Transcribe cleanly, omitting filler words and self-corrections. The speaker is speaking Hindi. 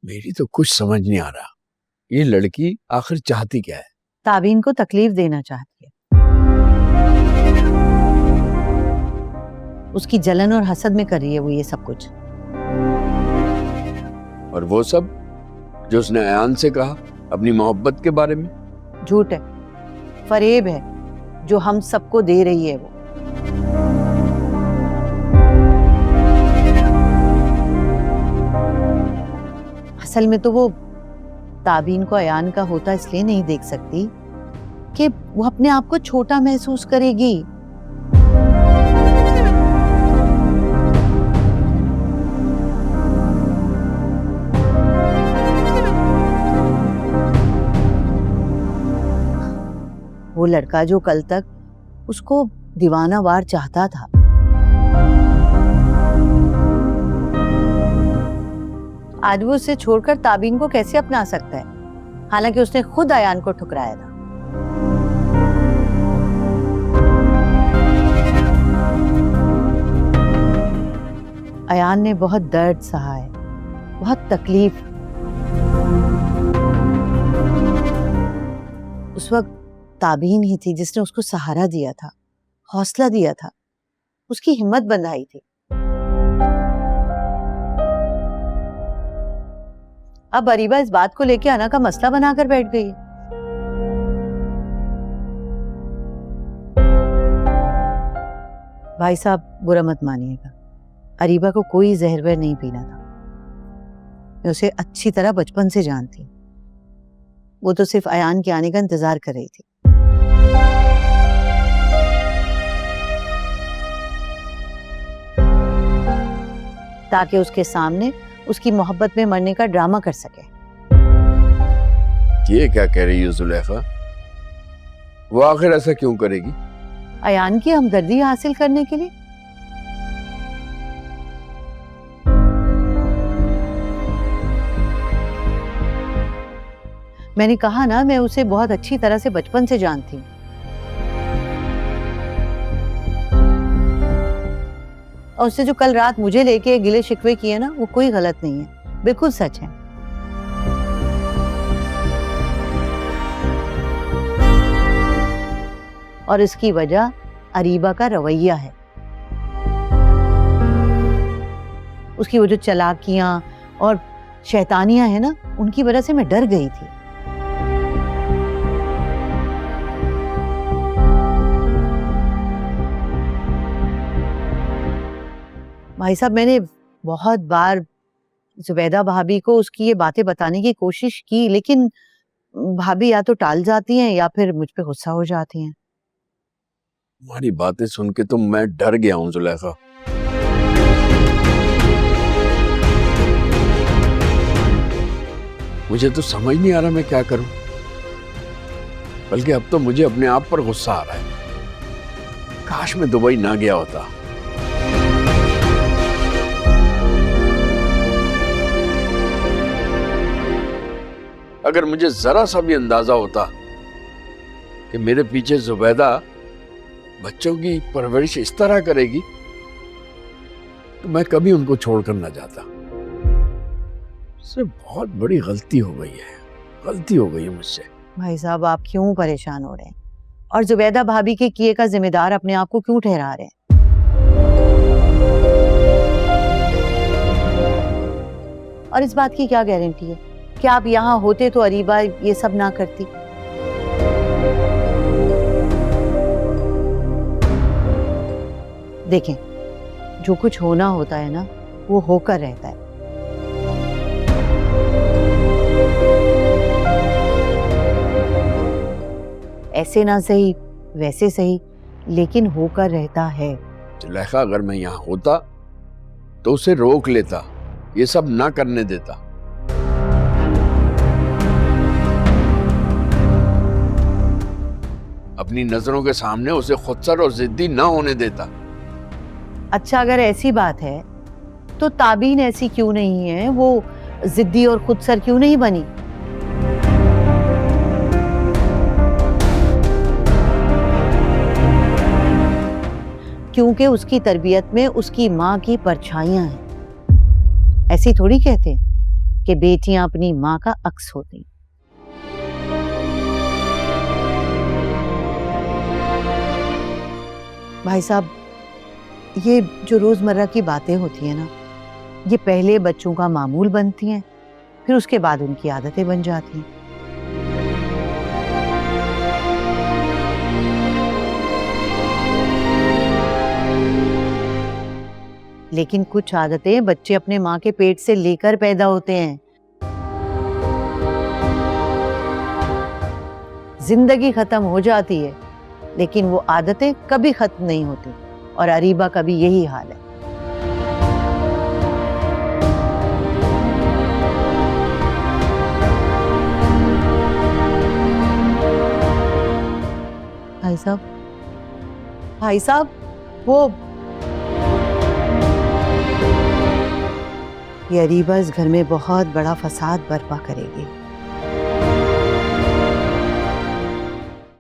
मेरी तो कुछ समझ नहीं आ रहा, ये लड़की आखिर चाहती क्या है? ताबीन को तकलीफ देना चाहती है। उसकी जलन और हसद में कर रही है वो ये सब कुछ। और वो सब जो उसने अयान से कहा अपनी मोहब्बत के बारे में? झूठ है, फरेब है जो हम सबको दे रही है वो। असल में तो वो ताबीन को अयान का होता इसलिए नहीं देख सकती कि वो अपने आप को छोटा महसूस करेगी। वो लड़का जो कल तक उसको दीवानावार चाहता था, आज वो उसे छोड़कर ताबीन को कैसे अपना सकता है, हालांकि उसने खुद अयान को ठुकराया था। अयान ने बहुत दर्द सहा है, बहुत तकलीफ। उस वक्त ताबीन ही थी जिसने उसको सहारा दिया था, हौसला दिया था, उसकी हिम्मत बंधाई थी। अब अरीबा इस बात को लेकर अना का मसला बनाकर बैठ गई है। भाई साहब बुरा मत मानिएगा, अरीबा को कोई जहर वहर नहीं पीना था। मैं उसे अच्छी तरह बचपन से जानती, वो तो सिर्फ अयान के आने का इंतजार कर रही थी। ताकि उसके सामने उसकी मोहब्बत में मरने का ड्रामा कर सके। ये क्या कह रही है जुलेखा? वो आखिर ऐसा क्यों करेगी? अयान की हमदर्दी हासिल करने के लिए। मैंने कहा ना, मैं उसे बहुत अच्छी तरह से बचपन से जानती हूँ। और उससे जो कल रात मुझे लेके गिले शिकवे किए ना, वो कोई गलत नहीं है, बिल्कुल सच है। और इसकी वजह अरीबा का रवैया है। उसकी वो जो चालाकियां और शैतानियां है ना, उनकी वजह से मैं डर गई थी। भाई साहब, मैंने बहुत बार जुबैदा भाभी को उसकी ये बातें बताने की कोशिश की, लेकिन भाभी या तो टाल जाती हैं या फिर मुझ पे गुस्सा हो जाती हैं। तुम्हारी बातें सुन के तो मैं डर गया हूँ जुलेखा। मुझे तो समझ नहीं आ रहा मैं क्या करूं। बल्कि अब तो मुझे अपने आप पर गुस्सा आ रहा है। काश मैं दुबई ना गया होता। अगर मुझे जरा सा भी अंदाजा होता कि मेरे पीछे जुबैदा बच्चों की परवरिश इस तरह करेगी, तो मैं कभी उनको छोड़कर ना जाता। इससे बहुत बड़ी गलती हो गई है मुझसे। भाई साहब, आप क्यों परेशान हो रहे हैं और जुबैदा भाभी के किए का जिम्मेदार अपने आप को क्यों ठहरा रहे हैं? और इस बात की क्या गारंटी है कि आप यहाँ होते तो अरीबा ये सब ना करती? देखें, जो कुछ होना होता है ना, वो होकर रहता है। ऐसे ना सही, वैसे सही, लेकिन होकर रहता है। जुलेखा, अगर मैं यहाँ होता तो उसे रोक लेता, ये सब ना करने देता। अपनी नजरों के सामने उसे खुदसर और जिद्दी ना होने देता। अच्छा, अगर ऐसी बात है तो ताबीन ऐसी क्यों नहीं है? वो जिद्दी और खुदसर क्यों नहीं बनी? क्योंकि उसकी तरबियत में उसकी माँ की परछाइयां हैं। ऐसी थोड़ी कहते हैं कि बेटियां अपनी माँ का अक्स होती। भाई साहब, ये जो रोजमर्रा की बातें होती है ना, ये पहले बच्चों का मामूल बनती हैं, फिर उसके बाद उनकी आदतें बन जाती हैं। लेकिन कुछ आदतें बच्चे अपने माँ के पेट से लेकर पैदा होते हैं। जिंदगी खत्म हो जाती है, लेकिन वो आदतें कभी खत्म नहीं होती, और अरीबा का भी यही हाल है। भाई साहब, वो ये अरीबा इस घर में बहुत बड़ा फसाद बर्पा करेगी।